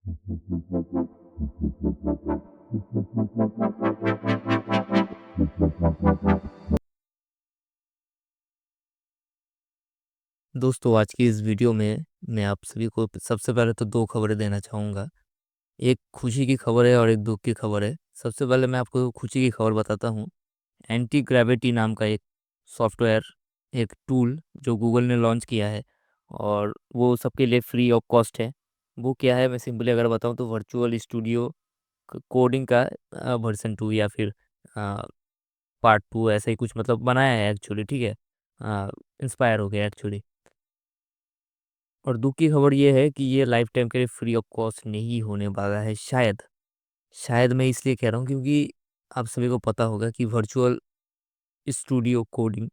दोस्तों, आज की इस वीडियो में मैं आप सभी को सबसे पहले तो 2 खबरें देना चाहूँगा। एक खुशी की खबर है और एक दुःख की खबर है। सबसे पहले मैं आपको खुशी की खबर बताता हूँ। एंटी ग्रेविटी नाम का एक सॉफ्टवेयर, एक टूल जो गूगल ने लॉन्च किया है और वो सबके लिए फ्री ऑफ कॉस्ट है। वो क्या है, मैं सिंपली अगर बताऊँ तो वर्चुअल स्टूडियो कोडिंग का वर्ज़न 2 या फिर अ, पार्ट 2 ऐसा ही कुछ मतलब बनाया है एक्चुअली, ठीक है? इंस्पायर हो गया एक्चुअली। और दुःख की खबर ये है कि ये लाइफ टाइम के लिए फ्री ऑफ कॉस्ट नहीं होने वाला है शायद। शायद मैं इसलिए कह रहा हूँ क्योंकि आप सभी को पता होगा कि वर्चुअल स्टूडियो कोडिंग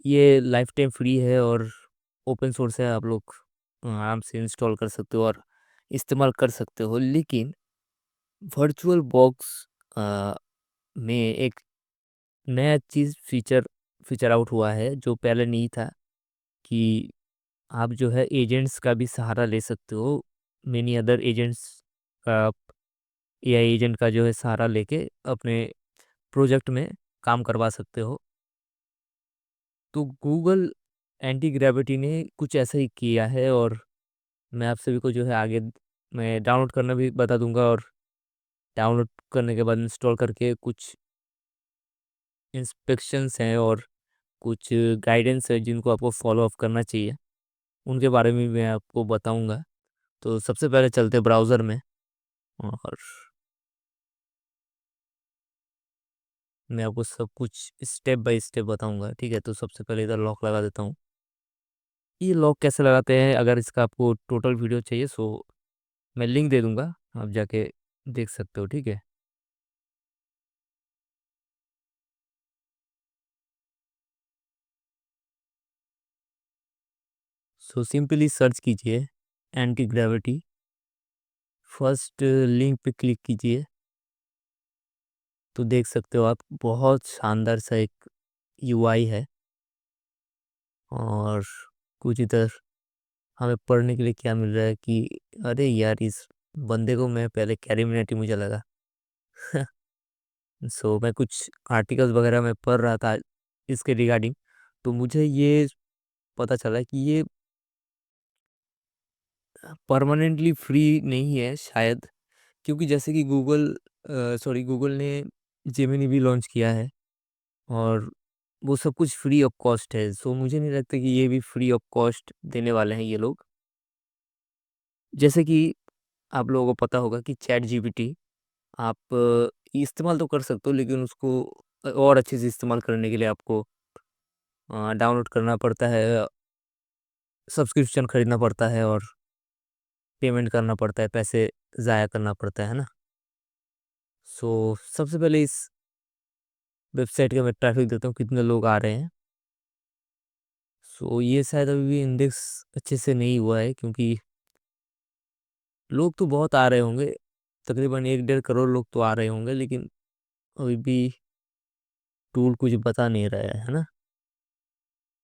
ये लाइफ टाइम फ्री है और ओपन सोर्स है। आप लोग आराम से इंस्टॉल कर सकते हो और इस्तेमाल कर सकते हो। लेकिन वर्चुअल बॉक्स अ, में एक नया चीज़ फीचर आउट हुआ है जो पहले नहीं था कि आप जो है एजेंट्स का भी सहारा ले सकते हो। मेनी अदर एजेंट्स का, एआई एजेंट का जो है सहारा लेके अपने प्रोजेक्ट में काम करवा सकते हो। तो गूगल एंटी ग्रेविटी ने कुछ ऐसा ही किया है और मैं आप सभी को जो है आगे मैं डाउनलोड करना भी बता दूँगा और डाउनलोड करने के बाद इंस्टॉल करके कुछ इंस्पेक्शंस हैं और कुछ गाइडेंस है जिनको आपको फॉलो अप करना चाहिए। उनके बारे में मैं आपको बताऊँगा। तो सबसे पहले चलते हैं ब्राउज़र में और मैं आपको सब कुछ स्टेप बाय स्टेप बताऊँगा, ठीक है? तो सबसे पहले इधर लॉक लगा देता हूँ। ये लॉक कैसे लगाते हैं, अगर इसका आपको टोटल वीडियो चाहिए सो मैं लिंक दे दूँगा, आप जाके देख सकते हो, ठीक है? सो सिंपली सर्च कीजिए एंटी ग्रेविटी, फर्स्ट लिंक पे क्लिक कीजिए, तो देख सकते हो आप बहुत शानदार सा एक यूआई है और कुछ इधर हमें पढ़ने के लिए क्या मिल रहा है कि अरे यार! इस बंदे को मैं पहले कैरिमिनेटी मुझे लगा। सो मैं कुछ आर्टिकल्स वगैरह मैं पढ़ रहा था इसके रिगार्डिंग, तो मुझे ये पता चला कि ये परमानेंटली फ्री नहीं है शायद, क्योंकि जैसे कि गूगल ने जेमिनी भी लॉन्च किया है और वो सब कुछ फ्री ऑफ कॉस्ट है। सो मुझे नहीं लगता कि ये भी फ्री ऑफ कॉस्ट देने वाले हैं ये लोग। जैसे कि आप लोगों को पता होगा कि चैट जीपीटी आप इस्तेमाल तो कर सकते हो, लेकिन उसको और अच्छे से इस्तेमाल करने के लिए आपको डाउनलोड करना पड़ता है, सब्सक्रिप्शन खरीदना पड़ता है और पेमेंट करना पड़ता है, पैसे ज़ाया करना पड़ता है ना? सो सबसे पहले इस वेबसाइट का मैं ट्रैफ़िक देखता हूँ कितने लोग आ रहे हैं। सो ये शायद अभी भी इंडेक्स अच्छे से नहीं हुआ है, क्योंकि लोग तो बहुत आ रहे होंगे, तकरीबन 1 डेढ़ करोड़ लोग तो आ रहे होंगे, लेकिन अभी भी टूल कुछ बता नहीं रहा है ना?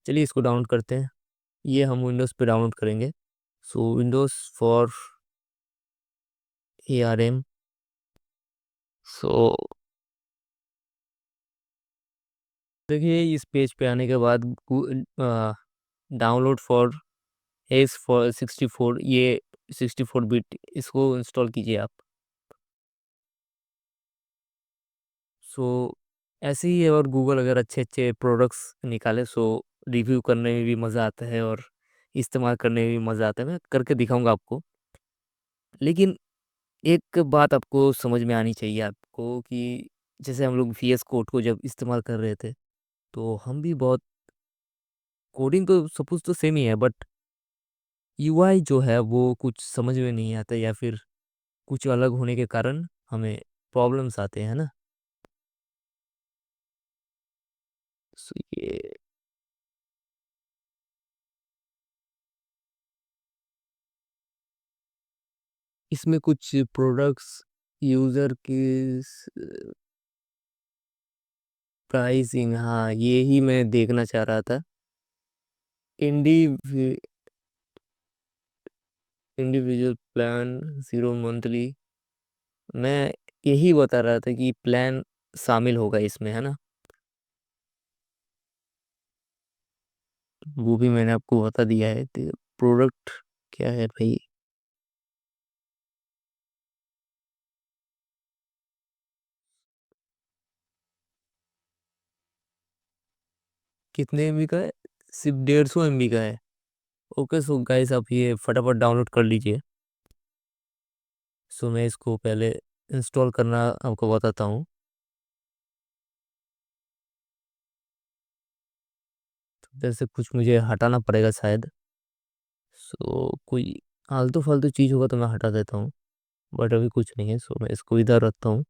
चलिए इसको डाउनलोड करते हैं। ये हम विंडोज़ पे डाउनलोड करेंगे। सो विंडोज़ फॉर एआरएम। सो देखिए इस पेज पे आने के बाद डाउनलोड फॉर एस फॉर 64, ये 64 बिट इसको इंस्टॉल कीजिए आप। सो ऐसे ही है, और गूगल अगर अच्छे-अच्छे प्रोडक्ट्स निकाले सो रिव्यू करने में भी मज़ा आता है और इस्तेमाल करने में भी मज़ा आता है। मैं करके दिखाऊँगा आपको। लेकिन एक बात आपको समझ में आनी चाहिए आपको कि जैसे हम लोग वीएस कोड को जब इस्तेमाल कर रहे थे, तो हम भी बहुत कोडिंग तो सब कुछ तो सेम ही है, बट यूआई जो है वो कुछ समझ में नहीं आता या फिर कुछ अलग होने के कारण हमें प्रॉब्लम्स आते हैं ना। सो ये इसमें कुछ प्रोडक्ट्स यूज़र की प्राइसिंग, हाँ, ये ही मैं देखना चाह रहा था। इंडी इंडिविजुअल प्लान, 0 मंथली। मैं यही बता रहा था कि प्लान शामिल होगा इसमें, है ना। वो भी मैंने आपको बता दिया है। तो प्रोडक्ट क्या है भाई? कितने एमबी का है? सिर्फ 150 MB का है। ओके, सो गाइस आप ये फटाफट डाउनलोड कर लीजिए। सो मैं इसको पहले इंस्टॉल करना आपको बताता हूँ। जैसे कुछ मुझे हटाना पड़ेगा शायद। सो कोई आलतू फालतू चीज़ होगा तो मैं हटा देता हूँ। बट अभी कुछ नहीं है, सो मैं इसको इधर रखता हूँ।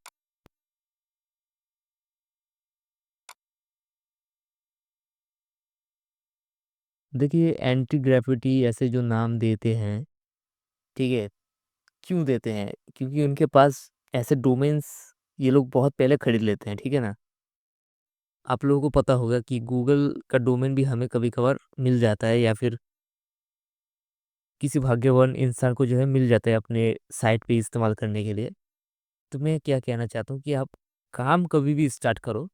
देखिए, एंटी ग्रेविटी ऐसे जो नाम देते हैं, ठीक है, क्यों देते हैं? क्योंकि उनके पास ऐसे डोमेन्स ये लोग बहुत पहले खरीद लेते हैं, ठीक है ना। आप लोगों को पता होगा कि गूगल का डोमेन भी हमें कभी कभार मिल जाता है, या फिर किसी भाग्यवान इंसान को जो है मिल जाता है अपने साइट पे इस्तेमाल करने के लिए। तो मैं क्या कहना चाहता हूँ कि आप काम कभी भी स्टार्ट करो,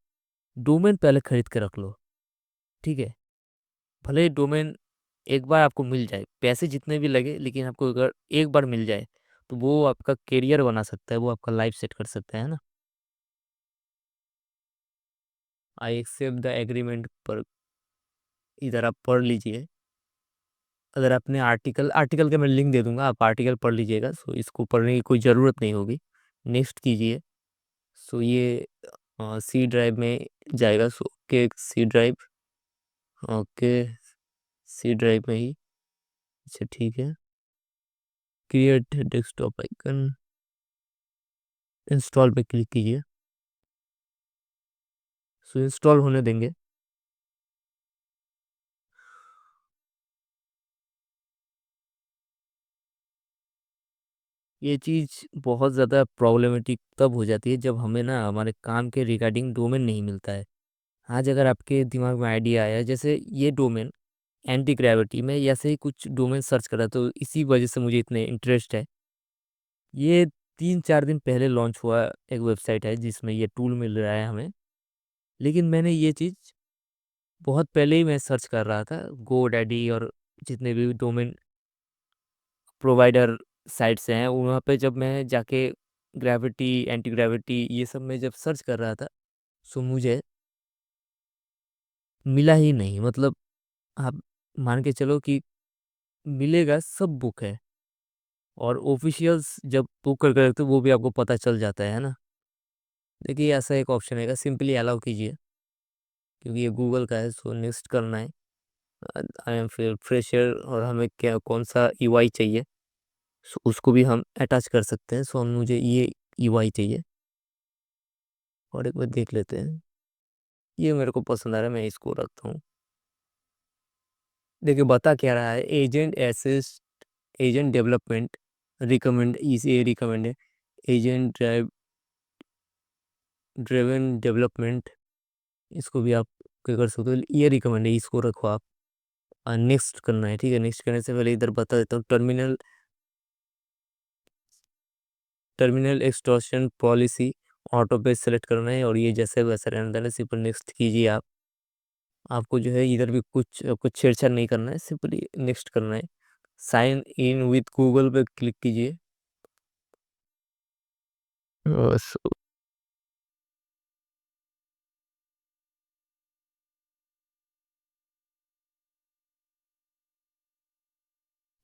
डोमेन पहले खरीद के रख लो, ठीक है। भले ही डोमेन एक बार आपको मिल जाए, पैसे जितने भी लगे, लेकिन आपको अगर एक बार मिल जाए तो वो आपका करियर बना सकता है, वो आपका लाइफ सेट कर सकता है ना। आई एक्सेप्ट द एग्रीमेंट पर इधर आप पढ़ लीजिए। अगर आपने आर्टिकल का मैं लिंक दे दूंगा, आप आर्टिकल पढ़ लीजिएगा। सो इसको पढ़ने की कोई ज़रूरत नहीं होगी। नेक्स्ट कीजिए। सो ये सी ड्राइव में जाएगा। सो के C drive, okay, C drive में ही। अच्छा ठीक है। क्रिएट डेस्कटॉप आइकन, इंस्टॉल पे क्लिक कीजिए। सो इंस्टॉल होने देंगे। ये चीज़ बहुत ज़्यादा प्रॉब्लमेटिक तब हो जाती है जब हमें ना हमारे काम के रिगार्डिंग डोमेन नहीं मिलता है। आज अगर आपके दिमाग में आइडिया आया, जैसे ये डोमेन एंटी ग्रेविटी में ऐसे ही कुछ डोमेन सर्च करा, तो इसी वजह से मुझे इतने इंटरेस्ट है। ये 3-4 दिन पहले लॉन्च हुआ एक वेबसाइट है जिसमें ये टूल मिल रहा है हमें। लेकिन मैंने ये चीज़ बहुत पहले ही मैं सर्च कर रहा था, गो डैडी और जितने भी डोमेन प्रोवाइडर साइट्स हैं वहाँ पे जब मैं जाके ग्रेविटी, एंटी ग्रेविटी ये सब में जब सर्च कर रहा था, सो मुझे मिला ही नहीं। मतलब आप मान के चलो कि मिलेगा, सब बुक है। और ऑफिशियल्स जब बुक करके रखते हो वो भी आपको पता चल जाता है ना। देखिए ऐसा एक ऑप्शन है, सिंपली अलाउ कीजिए क्योंकि ये गूगल का है। सो नेक्स्ट करना है। आई एम फिर फ्रेशर और हमें क्या कौन सा ईवाई चाहिए, सो उसको भी हम अटैच कर सकते हैं। सो हम मुझे ये ईवाई चाहिए और एक बार देख लेते हैं। ये मेरे को पसंद आ रहा है, मैं इसको रखता हूँ। देखिए बता क्या रहा है, agent assist, agent development, recommend, इसे रिकमेंड है। एजेंट ड्रिवन डेवलपमेंट, इसको भी आप क्या कर सकते हो, ये रिकमेंड है, इसको रखो आप। नेक्स्ट करना है, ठीक है। नेक्स्ट करने से पहले इधर बता देता हूँ, terminal terminal extortion policy auto पे सेलेक्ट करना है, और ये जैसे वैसे रहने देना। सिंपल नेक्स्ट कीजिए आप। आपको जो है इधर भी कुछ छेड़छाड़ नहीं करना है, सिंपली नेक्स्ट करना है। साइन इन विथ गूगल पे क्लिक कीजिए। बस।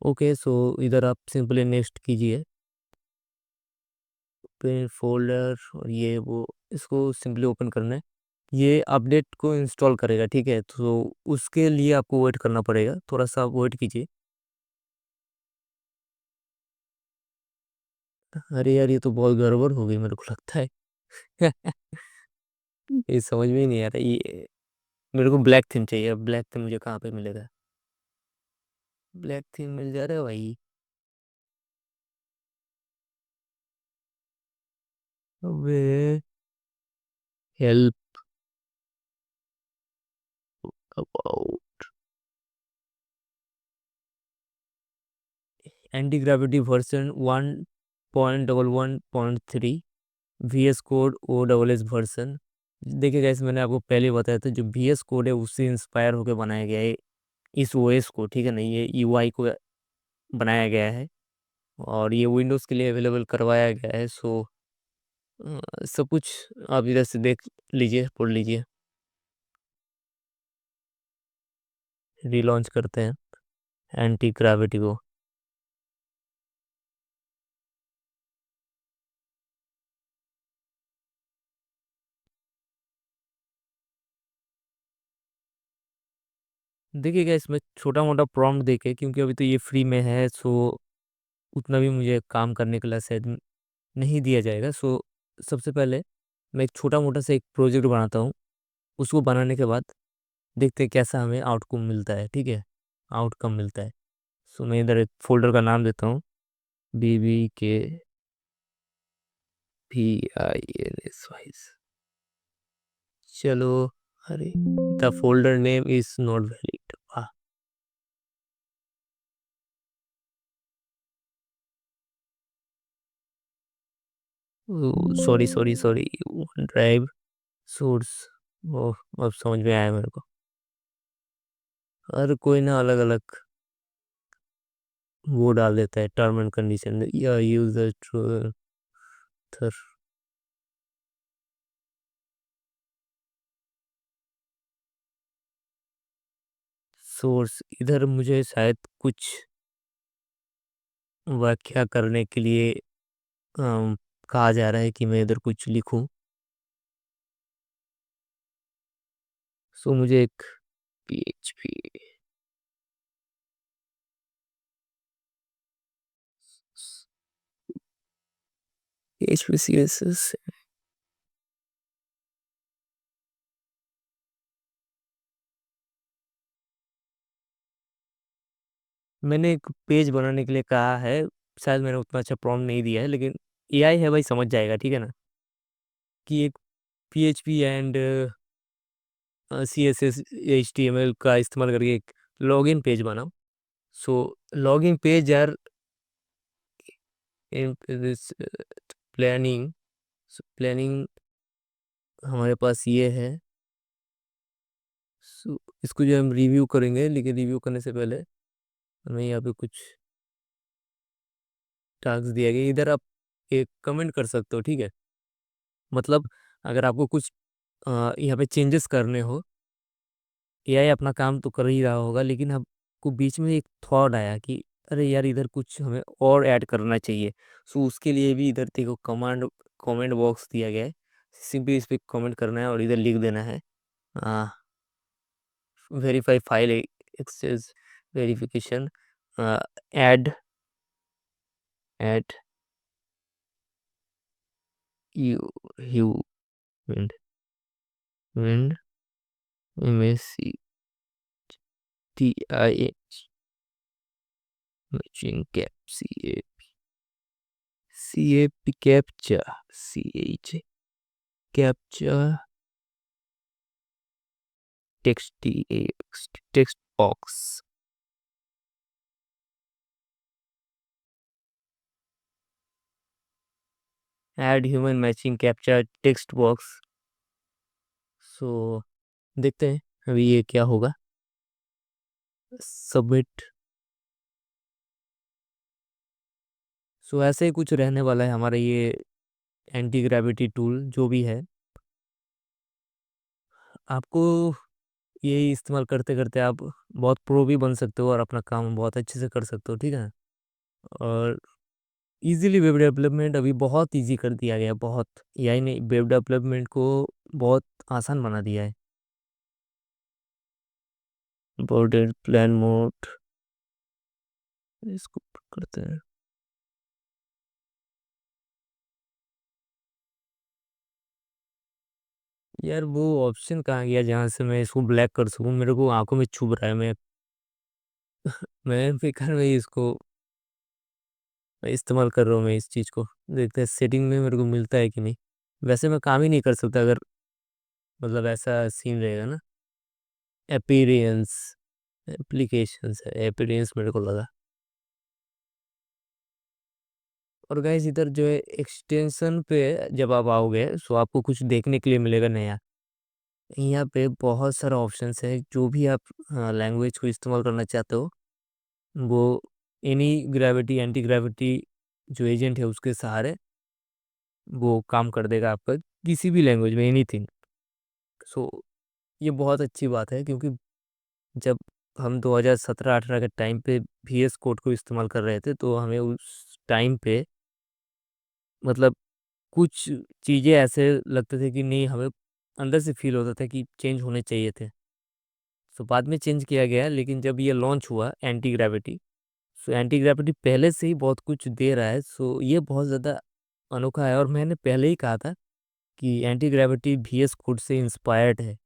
ओके, सो इधर आप सिंपली नेक्स्ट कीजिए। पेन फोल्डर और ये वो, इसको सिंपली ओपन करना है। ये अपडेट को इंस्टॉल करेगा, ठीक है। तो उसके लिए आपको वेट करना पड़ेगा, थोड़ा सा वेट कीजिए। अरे यार, ये तो बहुत गड़बड़ हो गई मेरे को लगता है। ये समझ में ही नहीं आ रहा ये। मेरे को ब्लैक थीम चाहिए। ब्लैक थीम मुझे कहाँ पे मिलेगा? ब्लैक थीम मिल जा रहा है भाई। अबे, help about anti gravity version 1.11.3, VS code OSS version. देखिए गाइस, मैंने आपको पहले ही बताया था, जो VS कोड है उससे इंस्पायर होकर बनाया गया है इस OS को, ठीक है ना, ये UI को बनाया गया है और ये विंडोज़ के लिए अवेलेबल करवाया गया है। सो सब कुछ आप इधर से देख लीजिए, पढ़ लीजिए। रीलॉन्च करते हैं एंटी ग्रेविटी को। देखिएगा, इसमें छोटा मोटा प्रॉम्प्ट देके, क्योंकि अभी तो ये फ्री में है, सो उतना भी मुझे काम करने के लिए शायद नहीं दिया जाएगा। सो सबसे पहले मैं एक छोटा मोटा सा एक प्रोजेक्ट बनाता हूँ। उसको बनाने के बाद देखते हैं कैसा हमें आउटकम मिलता है, ठीक है, आउटकम मिलता है। सो मैं इधर एक फोल्डर का नाम देता हूँ, BBKPINS। चलो, अरे the folder name is not valid. Sorry sorry sorry, drive source. ओ, अब समझ में आया मेरे को। हर कोई ना अलग अलग वो डाल देता है, टर्म एंड कंडीशन, या यूजर थर। सोर्स इधर मुझे शायद कुछ व्याख्या करने के लिए कहा जा रहा है कि मैं इधर कुछ लिखूं। सो मुझे एक PHP PHP CSS। मैंने एक पेज बनाने के लिए कहा है, शायद मैंने उतना अच्छा प्रॉम्प्ट नहीं दिया है, लेकिन AI है भाई, समझ जाएगा, ठीक है ना, कि एक PHP एंड CSS HTML का इस्तेमाल करके एक लॉगिन पेज बनाओ। सो लॉगिन पेज यार, इन दिस प्लानिंग, प्लानिंग हमारे पास ये है। सो इसको जो हम रिव्यू करेंगे, लेकिन रिव्यू करने से पहले हमें यहाँ पे कुछ टास्क दिया गया, इधर आप एक कमेंट कर सकते हो, ठीक है। मतलब अगर आपको कुछ यहाँ पे चेंजेस करने हो, AI अपना काम तो कर ही रहा होगा, लेकिन आपको बीच में एक थॉट आया कि अरे यार, इधर कुछ हमें और ऐड करना चाहिए। सो उसके लिए भी इधर देखो कमेंट बॉक्स दिया गया है। सिंपली इस पे कमेंट करना है और इधर लिख देना है verify file access verification, add add you wind wind MACTIH matching cap CAP captcha CH captcha text box. Add human matching captcha text box. So देखते हैं अभी ये क्या होगा। सबमिट। सो ऐसे ही कुछ रहने वाला है हमारा ये एंटी ग्रेविटी टूल जो भी है। आपको ये इस्तेमाल करते करते आप बहुत प्रो भी बन सकते हो और अपना काम बहुत अच्छे से कर सकते हो, ठीक है। और इजीली वेब डेवलपमेंट अभी बहुत इजी कर दिया गया है, बहुत। AI ने वेब डेवलपमेंट को बहुत आसान बना दिया है। बॉर्डर प्लान मोड, इसको करते हैं। यार वो ऑप्शन कहाँ गया जहाँ से मैं इसको ब्लैक कर सकूँ? मेरे को आंखों में चुभ रहा है। मैं बेकार में इसको मैं इस्तेमाल कर रहा हूँ, मैं इस चीज़ को। देखते हैं सेटिंग में मेरे को मिलता है कि नहीं। वैसे मैं काम ही नहीं कर सकता अगर मतलब ऐसा सीन रहेगा ना। अपीरियंस एप्लीकेशन है, अपीरियंस मेरे को लगा। और गाइस इधर जो है एक्सटेंशन पे जब आप आओगे सो आपको कुछ देखने के लिए मिलेगा नया। यहाँ पे बहुत सारा ऑप्शंस है, जो भी आप लैंग्वेज को इस्तेमाल करना चाहते हो वो एनी ग्रेविटी एंटी ग्रेविटी जो एजेंट है उसके सहारे वो काम कर देगा आपका किसी भी लैंग्वेज में, एनीथिंग। सो ये बहुत अच्छी बात है, क्योंकि जब हम 2017-18 के टाइम पे VS कोड को इस्तेमाल कर रहे थे तो हमें उस टाइम पे मतलब कुछ चीज़ें ऐसे लगते थे कि नहीं, हमें अंदर से फील होता था कि चेंज होने चाहिए थे। सो बाद में चेंज किया गया, लेकिन जब ये लॉन्च हुआ anti gravity, so anti gravity पहले से ही बहुत कुछ दे रहा है। सो ये बहुत ज़्यादा अनोखा है, और मैंने पहले ही कहा था कि एंटी ग्रेविटी VS कोड से इंस्पायर्ड है।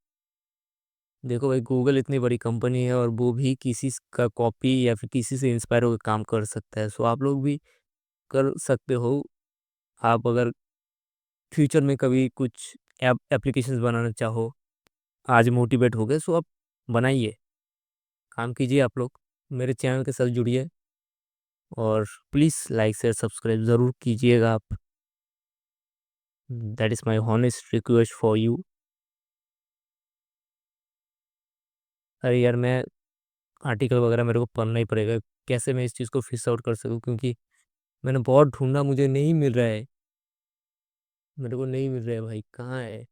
देखो भाई, गूगल इतनी बड़ी कंपनी है और वो भी किसी का कॉपी या फिर किसी से इंस्पायर होकर काम कर सकता है। सो आप लोग भी कर सकते हो। आप अगर फ्यूचर में कभी कुछ एप्लीकेशंस बनाना चाहो, आज मोटिवेट हो गए, सो आप बनाइए, काम कीजिए आप लोग, मेरे चैनल के साथ जुड़िए, और प्लीज़ लाइक शेयर सब्सक्राइब ज़रूर कीजिएगा आप। That is my honest request for you. अरे यार, मैं आर्टिकल वगैरह मेरे को पढ़ना ही पड़ेगा, कैसे मैं इस चीज़ को फिश आउट कर सकूँ, क्योंकि मैंने बहुत ढूंढा, मुझे नहीं मिल रहा है, मेरे को नहीं मिल रहा है भाई, कहाँ है?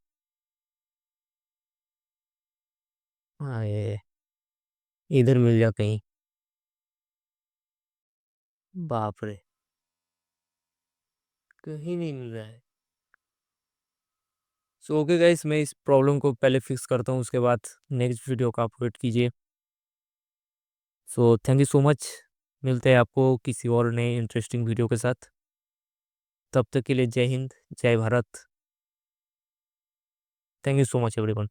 हाँ, ये इधर मिल जा कहीं। बाप रे, कहीं नहीं मिल रहा है। सो ओके गाइस, मैं इस प्रॉब्लम को पहले फिक्स करता हूँ, उसके बाद नेक्स्ट वीडियो का आप वेट कीजिए। So thank you so much, मिलते हैं आपको किसी और नए इंटरेस्टिंग वीडियो के साथ। तब तक के लिए जय हिंद, जय Bharat. Thank you so much everyone.